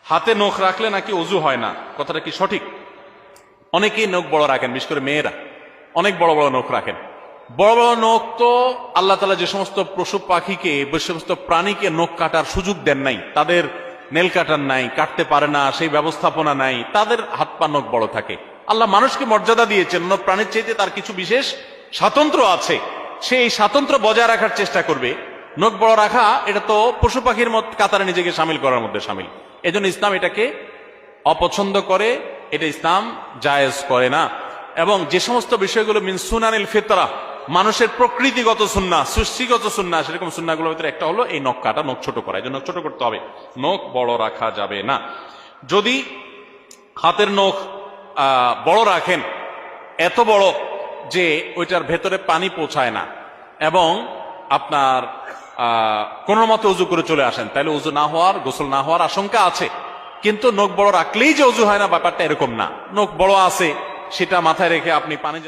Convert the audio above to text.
হাতে নখ রাখলে নাকি অজু হয় না, কথাটা কি সঠিক? অনেকেই নখ বড় রাখেন, বিশেষ করে মেয়েরা অনেক বড় বড় নখ রাখেন। বড় বড় নখ তো আল্লাহ তাআলা যে সমস্ত পশু পাখিকে, যে সমস্ত প্রাণীকে নখ কাটার সুযোগ দেন নাই, তাদের নেল কাটার নাই, কাটতে পারে না, সেই ব্যবস্থাপনা নাই, তাদের হাত পা নখ বড় থাকে। আল্লাহ মানুষকে মর্যাদা দিয়েছেন, অন্য প্রাণীর চাইতে তার কিছু বিশেষ স্বাতন্ত্র্য আছে, সেই স্বাতন্ত্র্য বজায় রাখার চেষ্টা করবে। নখ বড় রাখা এটা তো পশু পাখির কাতারে নিজেকে সামিল করার মধ্যে সামিল। এজন্য ইসলাম এটাকে অপছন্দ করে, এটা ইসলাম জায়েজ করে না। এবং যে সমস্ত বিষয়গুলো মিন সুনানিল ফিতরা, মানুষের প্রকৃতিগত সুন্নাহ, সৃষ্টিগত সুন্নাহ, সেরকম সুন্নাহগুলোর ভিতরে একটা হলো এই নখ কাটা, নখ ছোট করা। এই জন্য নখ ছোট করতে হবে, নখ বড় রাখা যাবে না। যদি হাতের নখ বড় রাখেন, এত বড় যে ওইটার ভেতরে পানি পৌঁছায় না, এবং আপনার কোন মতে উজু করে চলে আসেন, তাহলে উজু না হওয়ার, গোসল না হওয়ার আশঙ্কা আছে। কিন্তু নখ বড় রাখলেই যে উজু হয় না, ব্যাপারটা এরকম না। নখ বড় আছে, সেটা মাথায় রেখে আপনি পানি